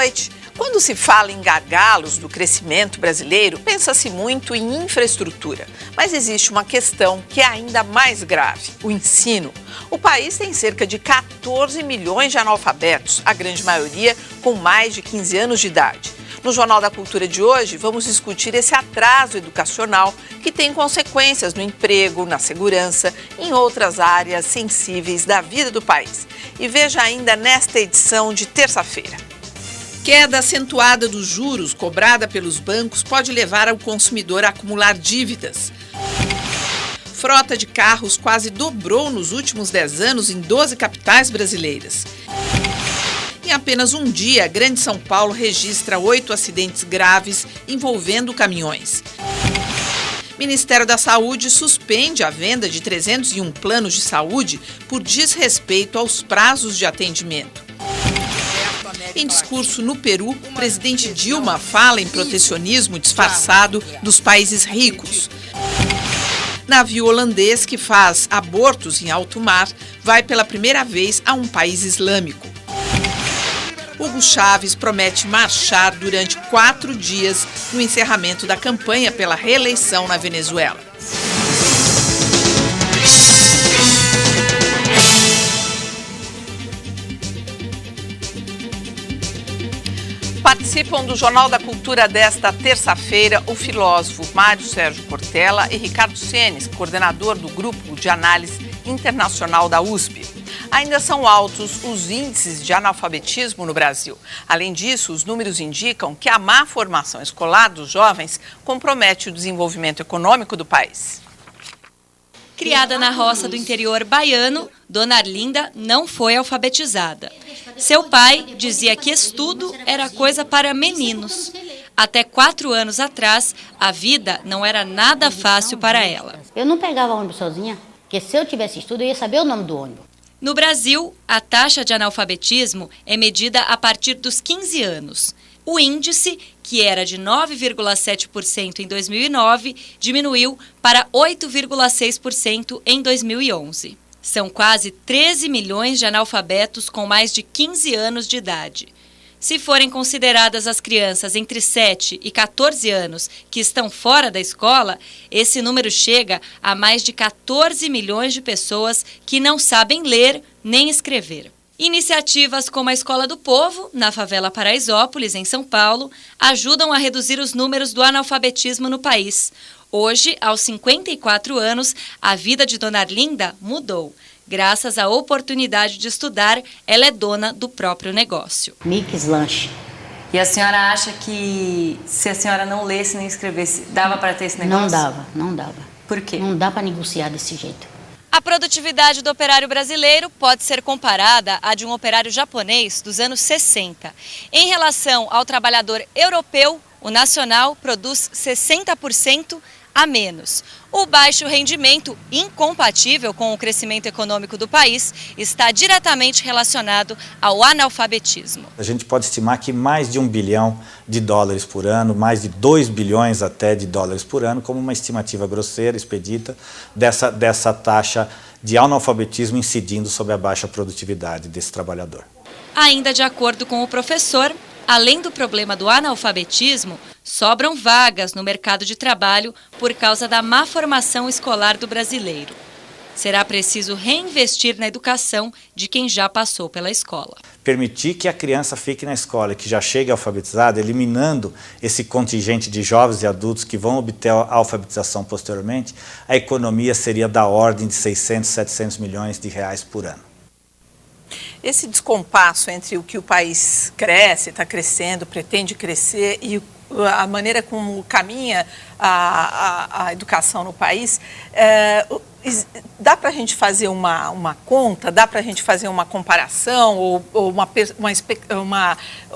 noite. Quando se fala em gargalos do crescimento brasileiro, pensa-se muito em infraestrutura. Mas existe uma questão que é ainda mais grave: o ensino. O país tem cerca de 14 milhões de analfabetos, a grande maioria com mais de 15 anos de idade. No Jornal da Cultura de hoje, vamos discutir esse atraso educacional que tem consequências no emprego, na segurança e em outras áreas sensíveis da vida do país. E veja ainda nesta edição de terça-feira. Queda acentuada dos juros cobrada pelos bancos pode levar o consumidor a acumular dívidas. Frota de carros quase dobrou nos últimos 10 anos em 12 capitais brasileiras. Em apenas um dia, a Grande São Paulo registra 8 acidentes graves envolvendo caminhões. Ministério da Saúde suspende a venda de 301 planos de saúde por desrespeito aos prazos de atendimento. Em discurso no Peru, o presidente Dilma fala em protecionismo disfarçado dos países ricos. Navio holandês que faz abortos em alto mar vai pela primeira vez a um país islâmico. Hugo Chávez promete marchar durante 4 dias no encerramento da campanha pela reeleição na Venezuela. Participam do Jornal da Cultura desta terça-feira o filósofo Mário Sérgio Cortella e Ricardo Senes, coordenador do Grupo de Análise Internacional da USP. Ainda são altos os índices de analfabetismo no Brasil. Além disso, os números indicam que a má formação escolar dos jovens compromete o desenvolvimento econômico do país. Criada na roça do interior baiano, Dona Arlinda não foi alfabetizada. Seu pai dizia que estudo era coisa para meninos. Até 4 anos atrás, a vida não era nada fácil para ela. Eu não pegava ônibus sozinha, porque se eu tivesse estudo, eu ia saber o nome do ônibus. No Brasil, a taxa de analfabetismo é medida a partir dos 15 anos. O índice, que era de 9,7% em 2009, diminuiu para 8,6% em 2011. São quase 13 milhões de analfabetos com mais de 15 anos de idade. Se forem consideradas as crianças entre 7 e 14 anos que estão fora da escola, esse número chega a mais de 14 milhões de pessoas que não sabem ler nem escrever. Iniciativas como a Escola do Povo, na favela Paraisópolis, em São Paulo, ajudam a reduzir os números do analfabetismo no país. Hoje, aos 54 anos, a vida de Dona Arlinda mudou. Graças à oportunidade de estudar, ela é dona do próprio negócio. Mix Lanche. E a senhora acha que se a senhora não lesse nem escrevesse, dava para ter esse negócio? Não dava. Por quê? Não dá para negociar desse jeito. A produtividade do operário brasileiro pode ser comparada à de um operário japonês dos anos 60. Em relação ao trabalhador europeu, o nacional produz 60% a menos. O baixo rendimento, incompatível com o crescimento econômico do país, está diretamente relacionado ao analfabetismo. A gente pode estimar que mais de $1 bilhão por ano, mais de 2 bilhões até de dólares por ano, como uma estimativa grosseira, expedita, dessa taxa de analfabetismo incidindo sobre a baixa produtividade desse trabalhador. Ainda de acordo com o professor, além do problema do analfabetismo, sobram vagas no mercado de trabalho por causa da má formação escolar do brasileiro. Será preciso reinvestir na educação de quem já passou pela escola. Permitir que a criança fique na escola e que já chegue alfabetizada, eliminando esse contingente de jovens e adultos que vão obter a alfabetização posteriormente, a economia seria da ordem de 600, 700 milhões de reais por ano. Esse descompasso entre o que o país cresce, está crescendo, pretende crescer e a maneira como caminha a educação no país, dá para a gente fazer uma conta, dá para a gente fazer uma comparação ou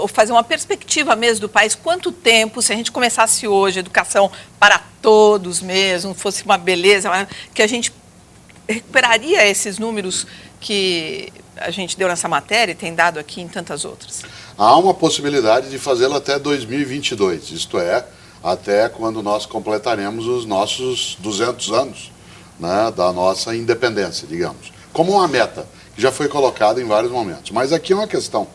fazer uma perspectiva mesmo do país? Quanto tempo, se a gente começasse hoje educação para todos mesmo, fosse uma beleza, que a gente recuperaria esses números que a gente deu nessa matéria e tem dado aqui em tantas outras? Há uma possibilidade de fazê-lo até 2022, isto é, até quando nós completaremos os nossos 200 anos, né, da nossa independência, digamos. Como uma meta, que já foi colocada em vários momentos. Mas aqui é uma questão.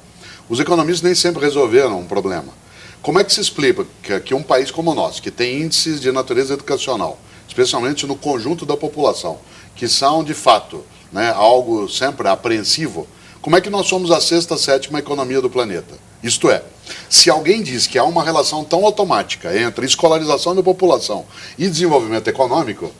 Os economistas nem sempre resolveram um problema. Como é que se explica que um país como o nosso, que tem índices de natureza educacional, especialmente no conjunto da população, que são, de fato, né, algo sempre apreensivo, como é que nós somos a 6ª, 7ª economia do planeta? Isto é, se alguém diz que há uma relação tão automática entre escolarização da população e desenvolvimento econômico,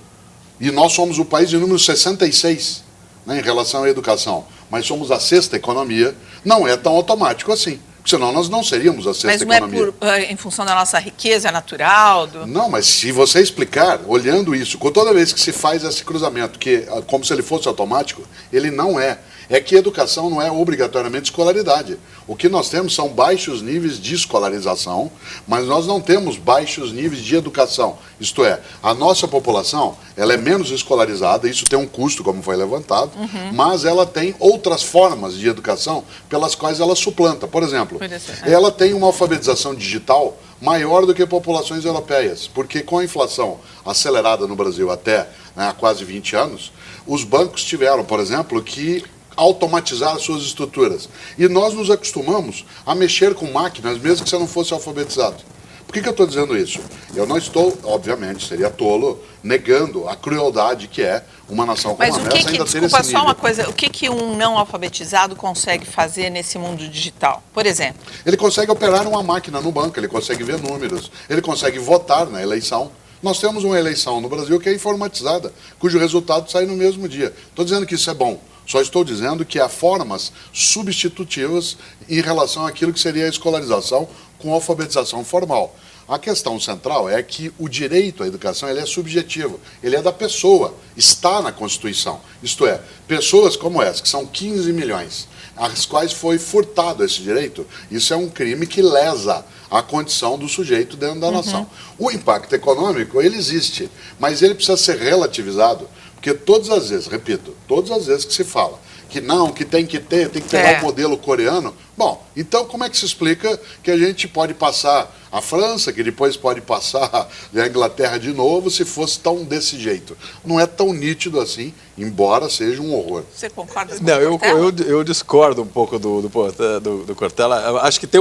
e nós somos o país de número 66, né, em relação à educação, mas somos a 6ª economia, não é tão automático assim. Senão nós não seríamos a 6ª economia. Mas não é em função da nossa riqueza natural? Não, mas se você explicar, olhando isso, toda vez que se faz esse cruzamento, que como se ele fosse automático, ele não é. É que educação não é obrigatoriamente escolaridade. O que nós temos são baixos níveis de escolarização, mas nós não temos baixos níveis de educação. Isto é, a nossa população, ela é menos escolarizada, isso tem um custo, como foi levantado, mas ela tem outras formas de educação pelas quais ela suplanta. Por exemplo, ela tem uma alfabetização digital maior do que populações europeias, porque com a inflação acelerada no Brasil até há quase 20 anos, os bancos tiveram, por exemplo, que automatizar as suas estruturas. E nós nos acostumamos a mexer com máquinas, mesmo que você não fosse alfabetizado. Por que eu estou dizendo isso? Eu não estou, obviamente, seria tolo, negando a crueldade que é uma nação como a nossa ainda ter esse nível. Desculpa, só uma coisa, o que um não alfabetizado consegue fazer nesse mundo digital? Por exemplo? Ele consegue operar uma máquina no banco, ele consegue ver números, ele consegue votar na eleição. Nós temos uma eleição no Brasil que é informatizada, cujo resultado sai no mesmo dia. Estou dizendo que isso é bom. Só estou dizendo que há formas substitutivas em relação àquilo que seria a escolarização com a alfabetização formal. A questão central é que o direito à educação ele é subjetivo, ele é da pessoa, está na Constituição. Isto é, pessoas como essa, que são 15 milhões, às quais foi furtado esse direito, isso é um crime que lesa a condição do sujeito dentro da nação. O impacto econômico, ele existe, mas ele precisa ser relativizado. Porque todas as vezes, repito, todas as vezes que se fala que não, que tem que pegar o modelo coreano, bom, então como é que se explica que a gente pode passar a França, que depois pode passar a Inglaterra de novo, se fosse tão desse jeito? Não é tão nítido assim, embora seja um horror. Você concorda com Não, o Cortella? eu discordo um pouco do Cortella. Eu acho que tem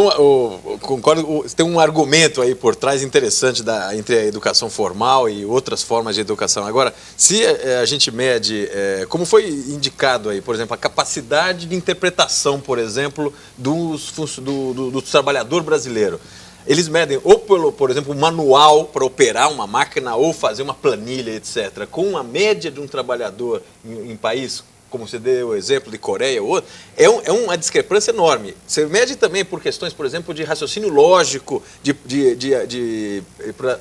tem um argumento aí por trás interessante entre a educação formal e outras formas de educação. Agora, se a gente mede, como foi indicado aí, por exemplo, a capacidade de interpretação, por exemplo, do trabalhador brasileiro. Eles medem ou, por exemplo, um manual para operar uma máquina ou fazer uma planilha, etc. Com uma média de um trabalhador em país, como você deu o exemplo de Coreia ou outro, é uma discrepância enorme. Você mede também por questões, por exemplo, de raciocínio lógico, de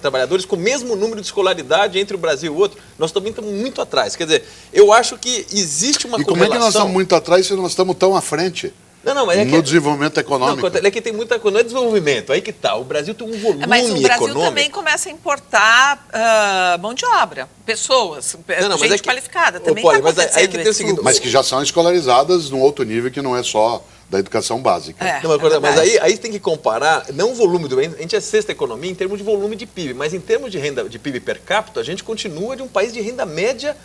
trabalhadores com o mesmo número de escolaridade entre o Brasil e o outro. Nós também estamos muito atrás. Quer dizer, eu acho que existe uma correlação... E como é que nós estamos muito atrás se nós estamos tão à frente? Mas no desenvolvimento econômico. Não, é que tem muita coisa, não é desenvolvimento, aí que tá. O Brasil tem um volume econômico. Mas o Brasil também começa a importar mão de obra, pessoas, gente qualificada. Também está acontecendo aí que tem o seguinte, mas que já são escolarizadas num outro nível que não é só da educação básica. Mas aí tem que comparar, não o volume do... A gente é 6ª economia em termos de volume de PIB, mas em termos de renda de PIB per capita, a gente continua de um país de renda média.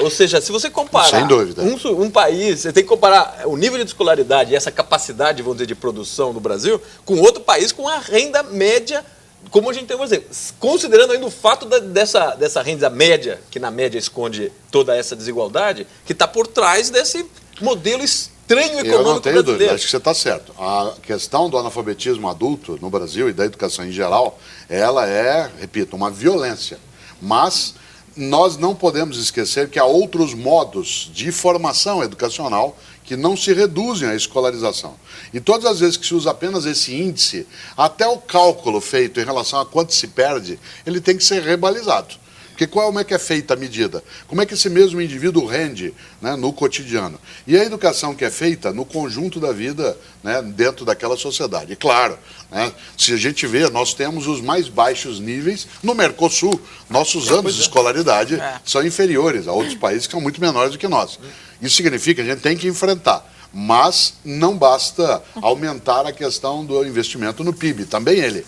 Ou seja, se você comparar... Sem dúvida. Um país, você tem que comparar o nível de escolaridade e essa capacidade, vamos dizer, de produção do Brasil com outro país com a renda média, como a gente tem, vamos dizer, considerando ainda o fato dessa renda média, que na média esconde toda essa desigualdade, que está por trás desse modelo estranho econômico Eu não tenho brasileiro. dúvida, acho que você está certo. A questão do analfabetismo adulto no Brasil e da educação em geral, ela é, repito, uma violência. Mas nós não podemos esquecer que há outros modos de formação educacional que não se reduzem à escolarização. E todas as vezes que se usa apenas esse índice, até o cálculo feito em relação a quanto se perde, ele tem que ser rebalizado. Porque como é que é feita a medida? Como é que esse mesmo indivíduo rende, né, no cotidiano? E a educação que é feita no conjunto da vida, né, dentro daquela sociedade. E claro, né, se a gente vê, nós temos os mais baixos níveis no Mercosul. Nossos anos de escolaridade são inferiores a outros países que são muito menores do que nós. Isso significa que a gente tem que enfrentar. Mas não basta aumentar a questão do investimento no PIB, também ele.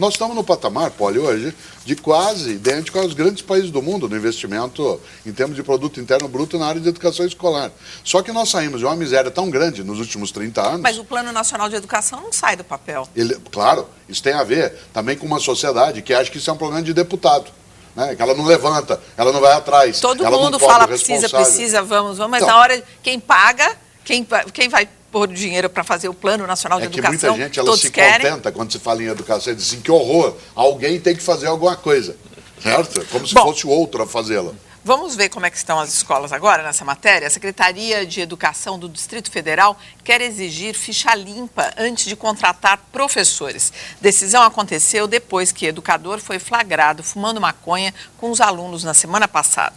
Nós estamos no patamar, Poli, hoje, de quase idêntico aos grandes países do mundo no investimento em termos de produto interno bruto na área de educação escolar. Só que nós saímos de uma miséria tão grande nos últimos 30 anos... Mas o Plano Nacional de Educação não sai do papel. Claro, isso tem a ver também com uma sociedade que acha que isso é um problema de deputado. Né? Que ela não levanta, ela não vai atrás. Todo ela mundo não fala precisa, vamos, mas então, na hora, quem paga, quem vai pôr o dinheiro para fazer o Plano Nacional de Educação, que muita gente ela se contenta quando se fala em educação e diz assim, que horror, alguém tem que fazer alguma coisa, certo? Como se fosse o outro a fazê-la. Vamos ver como é que estão as escolas agora nessa matéria. A Secretaria de Educação do Distrito Federal quer exigir ficha limpa antes de contratar professores. Decisão aconteceu depois que educador foi flagrado fumando maconha com os alunos na semana passada.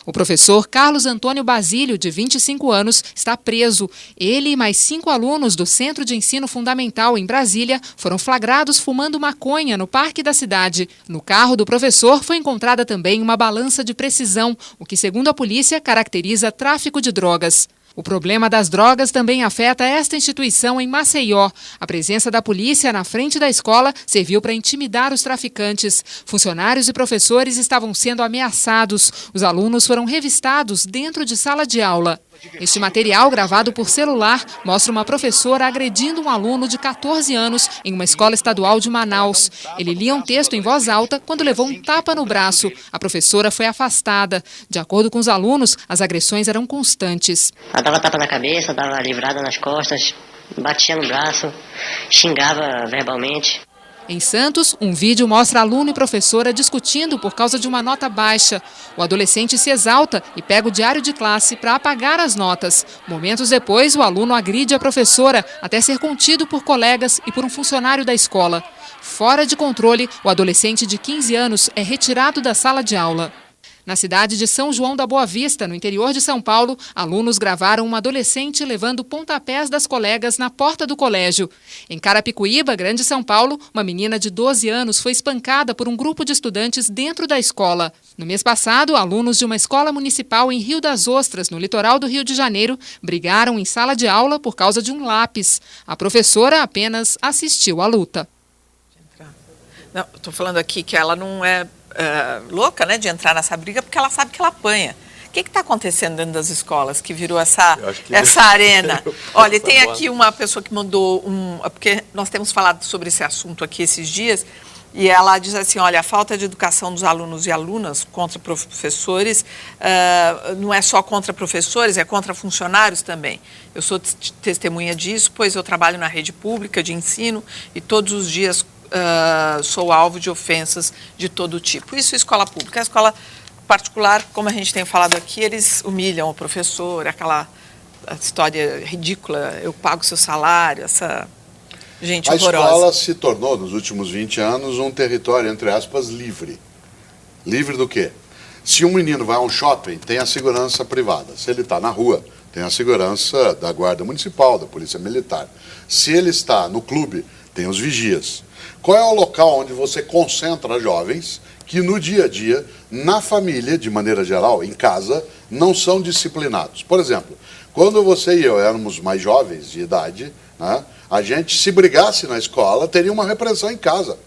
O professor Carlos Antônio Basílio, de 25 anos, está preso. Ele e mais 5 alunos do Centro de Ensino Fundamental em Brasília foram flagrados fumando maconha no parque da cidade. No carro do professor foi encontrada também uma balança de precisão, o que, segundo a polícia, caracteriza tráfico de drogas. O problema das drogas também afeta esta instituição em Maceió. A presença da polícia na frente da escola serviu para intimidar os traficantes. Funcionários e professores estavam sendo ameaçados. Os alunos foram revistados dentro de sala de aula. Este material, gravado por celular, mostra uma professora agredindo um aluno de 14 anos em uma escola estadual de Manaus. Ele lia um texto em voz alta quando levou um tapa no braço. A professora foi afastada. De acordo com os alunos, as agressões eram constantes. Ela dava tapa na cabeça, dava livrada nas costas, batia no braço, xingava verbalmente. Em Santos, um vídeo mostra aluno e professora discutindo por causa de uma nota baixa. O adolescente se exalta e pega o diário de classe para apagar as notas. Momentos depois, o aluno agride a professora até ser contido por colegas e por um funcionário da escola. Fora de controle, o adolescente de 15 anos é retirado da sala de aula. Na cidade de São João da Boa Vista, no interior de São Paulo, alunos gravaram uma adolescente levando pontapés das colegas na porta do colégio. Em Carapicuíba, Grande São Paulo, uma menina de 12 anos foi espancada por um grupo de estudantes dentro da escola. No mês passado, alunos de uma escola municipal em Rio das Ostras, no litoral do Rio de Janeiro, brigaram em sala de aula por causa de um lápis. A professora apenas assistiu à luta. Não, estou falando aqui que ela não é louca, né, de entrar nessa briga, porque ela sabe que ela apanha. O que está acontecendo dentro das escolas que virou essa arena? Olha, tem aqui uma pessoa que mandou porque nós temos falado sobre esse assunto aqui esses dias, e ela diz assim, olha, a falta de educação dos alunos e alunas contra professores não é só contra professores, é contra funcionários também. Eu sou testemunha disso, pois eu trabalho na rede pública de ensino e todos os dias sou alvo de ofensas de todo tipo. Isso é escola pública. A escola particular, como a gente tem falado aqui, eles humilham o professor, aquela história ridícula, eu pago seu salário, essa gente horrorosa. A escola se tornou, nos últimos 20 anos, um território, entre aspas, livre. Livre do quê? Se um menino vai a um shopping, tem a segurança privada. Se ele está na rua, tem a segurança da Guarda Municipal, da Polícia Militar. Se ele está no clube, tem os vigias. Qual é o local onde você concentra jovens que no dia a dia, na família, de maneira geral, em casa, não são disciplinados? Por exemplo, quando você e eu éramos mais jovens de idade, né, a gente, se brigasse na escola, teria uma repreensão em casa.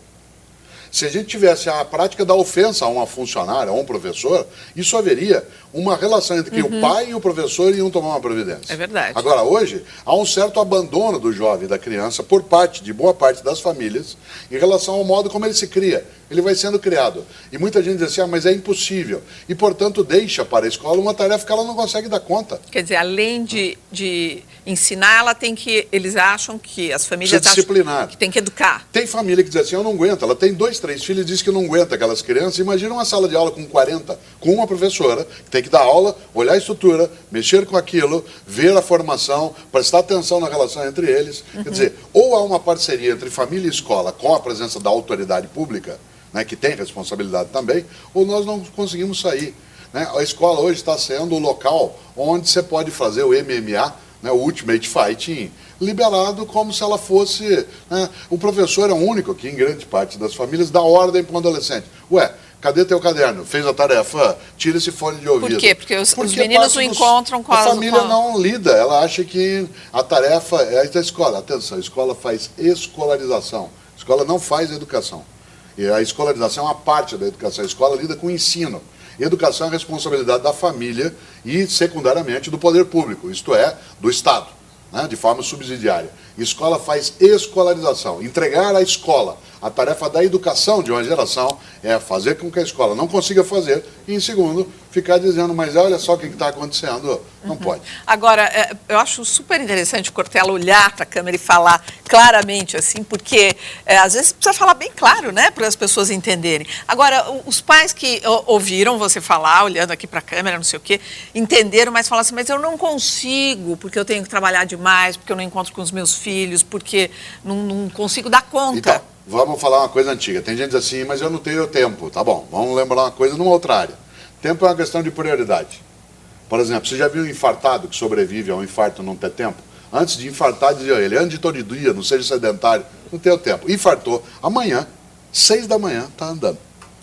Se a gente tivesse a prática da ofensa a uma funcionária, a um professor, isso haveria uma relação entre que o pai e o professor iam tomar uma providência. É verdade. Agora, hoje, há um certo abandono do jovem e da criança por parte de boa parte das famílias em relação ao modo como ele se cria. Ele vai sendo criado. E muita gente diz assim, mas é impossível. E, portanto, deixa para a escola uma tarefa que ela não consegue dar conta. Quer dizer, além de ensinar, ela tem que, eles acham que as famílias disciplinar. Que tem que educar. Tem família que diz assim, eu não aguento. Ela tem 2, 3 filhos e diz que não aguenta aquelas crianças. Imagina uma sala de aula com 40, com uma professora, que tem que dar aula, olhar a estrutura, mexer com aquilo, ver a formação, prestar atenção na relação entre eles. Quer dizer, ou há uma parceria entre família e escola com a presença da autoridade pública, né, que tem responsabilidade também, ou nós não conseguimos sair. Né? A escola hoje está sendo o local onde você pode fazer o MMA, né, o Ultimate Fighting, liberado como se ela fosse... Né, o professor é o único que, em grande parte das famílias, dá ordem para um adolescente. Ué, cadê teu caderno? Fez a tarefa? Tira esse fone de ouvido. Por quê? Porque os meninos não encontram com a família não lida. Ela acha que a tarefa é da escola. Atenção, a escola faz escolarização. A escola não faz educação. E a escolarização é uma parte da educação. A escola lida com o ensino. Educação é responsabilidade da família e, secundariamente, do poder público, isto é, do Estado, né, de forma subsidiária. Escola faz escolarização. Entregar à escola a tarefa da educação de uma geração é fazer com que a escola não consiga fazer e, em segundo, ficar dizendo, mas olha só o que está acontecendo, não pode. Agora, eu acho super interessante o Cortella olhar para a câmera e falar claramente, assim, porque às vezes precisa falar bem claro, né, para as pessoas entenderem. Agora, os pais que ouviram você falar, olhando aqui para a câmera, não sei o quê, entenderam, mas falaram assim, mas eu não consigo, porque eu tenho que trabalhar demais, porque eu não encontro com os meus filhos, porque não consigo dar conta. Então, vamos falar uma coisa antiga. Tem gente que diz assim, mas eu não tenho tempo. Tá bom, vamos lembrar uma coisa numa outra área. Tempo é uma questão de prioridade. Por exemplo, você já viu um infartado que sobrevive a um infarto não ter tempo? Antes de infartar, dizia ele, ande todo dia, não seja sedentário, não tenho tempo. Infartou, amanhã, 6 da manhã, está andando.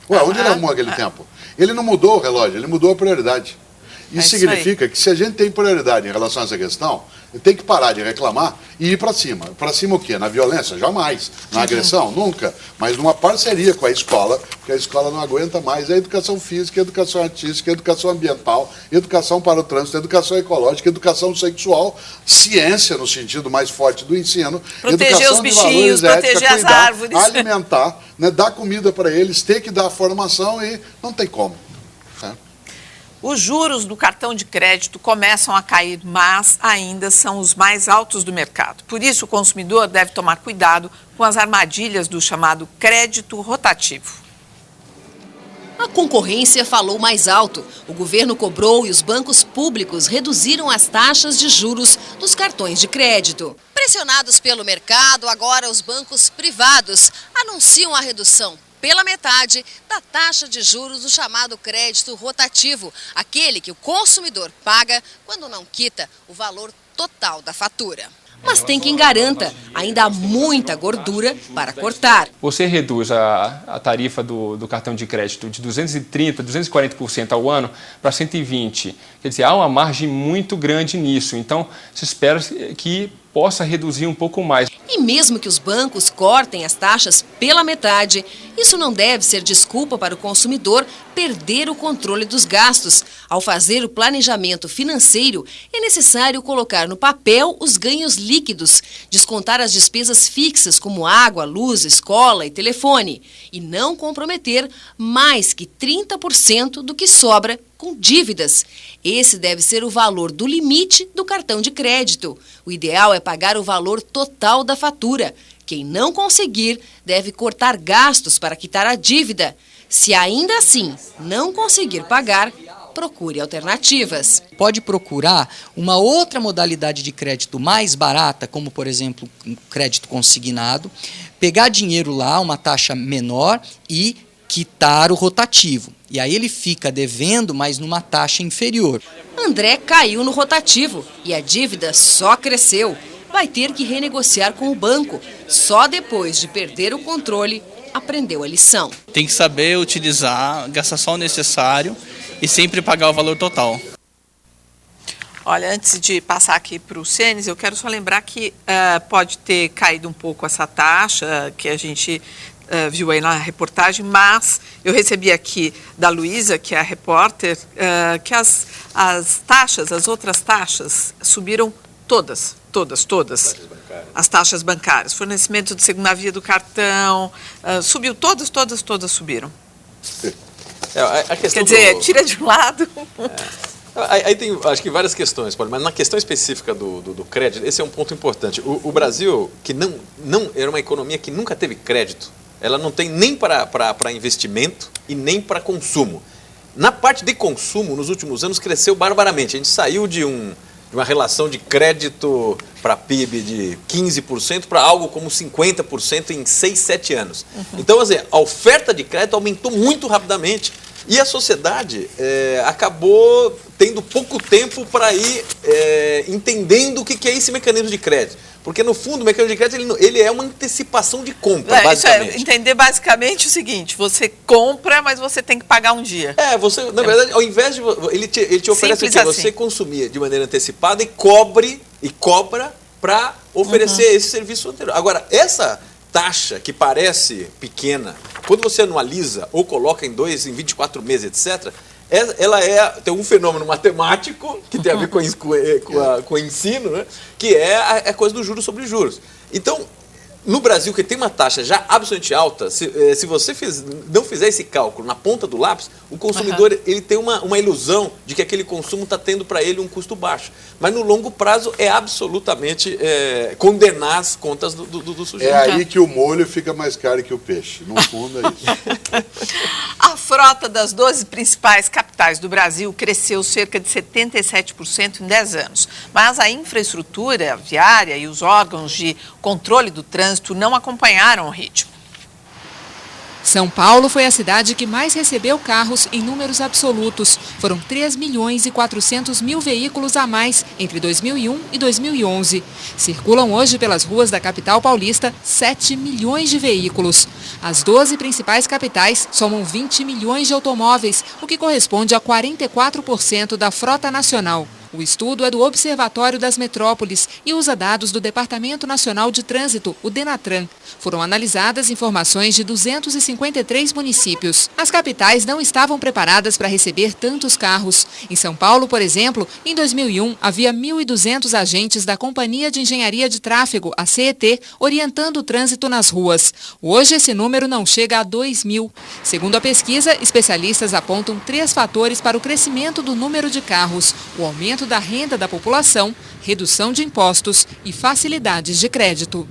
Ué, onde ele arrumou aquele tempo? Ele não mudou o relógio, ele mudou a prioridade. Isso significa que se a gente tem prioridade em relação a essa questão, tem que parar de reclamar e ir para cima. Para cima o quê? Na violência? Jamais. Na agressão? Nunca. Mas numa parceria com a escola, porque a escola não aguenta mais. É educação física, educação artística, educação ambiental, educação para o trânsito, educação ecológica, educação sexual, ciência no sentido mais forte do ensino, proteger educação os bichinhos, de valores, proteger ética, as cuidar, árvores. alimentar, né, dar comida para eles, ter que dar formação e não tem como. Os juros do cartão de crédito começam a cair, mas ainda são os mais altos do mercado. Por isso, o consumidor deve tomar cuidado com as armadilhas do chamado crédito rotativo. A concorrência falou mais alto. O governo cobrou e os bancos públicos reduziram as taxas de juros dos cartões de crédito. Pressionados pelo mercado, agora os bancos privados anunciam a redução pela metade da taxa de juros do chamado crédito rotativo, aquele que o consumidor paga quando não quita o valor total da fatura. Mas tem quem garanta, ainda há muita gordura para cortar. Você reduz a tarifa do cartão de crédito de 230%, 240% ao ano para 120%. Quer dizer, há uma margem muito grande nisso. Então, se espera que possa reduzir um pouco mais. E mesmo que os bancos cortem as taxas pela metade, isso não deve ser desculpa para o consumidor perder o controle dos gastos. Ao fazer o planejamento financeiro, é necessário colocar no papel os ganhos líquidos, descontar as despesas fixas como água, luz, escola e telefone, e não comprometer mais que 30% do que sobra com dívidas. Esse deve ser o valor do limite do cartão de crédito. O ideal é pagar o valor total da fatura. Quem não conseguir deve cortar gastos para quitar a dívida. Se ainda assim não conseguir pagar, procure alternativas. Pode procurar uma outra modalidade de crédito mais barata, como, por exemplo, um crédito consignado, pegar dinheiro lá, uma taxa menor e quitar o rotativo. E aí ele fica devendo, mas numa taxa inferior. André caiu no rotativo e a dívida só cresceu. Vai ter que renegociar com o banco. Só depois de perder o controle, aprendeu a lição. Tem que saber utilizar, gastar só o necessário e sempre pagar o valor total. Olha, antes de passar aqui para o Cênis, eu quero só lembrar que pode ter caído um pouco essa taxa que a gente viu aí na reportagem, mas eu recebi aqui da Luísa, que é a repórter, que as taxas, as outras taxas, subiram todas. As taxas bancárias. Fornecimento de segunda via do cartão, subiu, todas subiram. A questão Quer dizer, tira de um lado. Aí tem, acho que várias questões, mas na questão específica do crédito, esse é um ponto importante. O Brasil, que não era uma economia que nunca teve crédito, ela não tem nem para investimento e nem para consumo. Na parte de consumo, nos últimos anos, cresceu barbaramente. A gente saiu de uma relação de crédito para PIB de 15% para algo como 50% em 6, 7 anos. Então, assim, a oferta de crédito aumentou muito rapidamente e a sociedade acabou tendo pouco tempo para ir entendendo o que é esse mecanismo de crédito. Porque, no fundo, o mecanismo de crédito ele é uma antecipação de compra, basicamente. Isso é entender basicamente o seguinte, você compra, mas você tem que pagar um dia. Você, na verdade, ao invés de... Ele te oferece o quê? Você consumir de maneira antecipada e cobra para oferecer esse serviço anterior. Agora, essa taxa que parece pequena, quando você anualiza ou coloca em 24 meses, etc., ela tem um fenômeno matemático que tem a ver com o ensino, né? Que é a coisa do juros sobre juros. Então, no Brasil, que tem uma taxa já absolutamente alta, se você não fizer esse cálculo na ponta do lápis, o consumidor ele tem uma ilusão de que aquele consumo está tendo para ele um custo baixo. Mas no longo prazo é absolutamente condenar as contas do sujeito. É aí que o molho fica mais caro que o peixe. No fundo é isso. A frota das 12 principais capitais do Brasil cresceu cerca de 77% em 10 anos. Mas a infraestrutura viária e os órgãos de controle do trânsito não acompanharam o ritmo. São Paulo foi a cidade que mais recebeu carros em números absolutos. Foram 3.400.000 veículos a mais entre 2001 e 2011. Circulam hoje pelas ruas da capital paulista 7 milhões de veículos. As 12 principais capitais somam 20 milhões de automóveis, o que corresponde a 44% da frota nacional. O estudo é do Observatório das Metrópoles e usa dados do Departamento Nacional de Trânsito, o DENATRAN. Foram analisadas informações de 253 municípios. As capitais não estavam preparadas para receber tantos carros. Em São Paulo, por exemplo, em 2001, havia 1.200 agentes da Companhia de Engenharia de Tráfego, a CET, orientando o trânsito nas ruas. Hoje, esse número não chega a 2.000. Segundo a pesquisa, especialistas apontam 3 fatores para o crescimento do número de carros: o aumento da renda da população, redução de impostos e facilidades de crédito.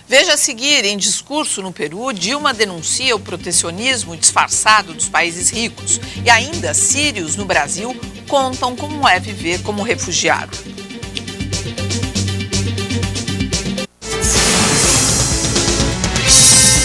Veja a seguir, em discurso no Peru, Dilma denuncia o protecionismo disfarçado dos países ricos. E ainda, sírios no Brasil contam como é viver como refugiado.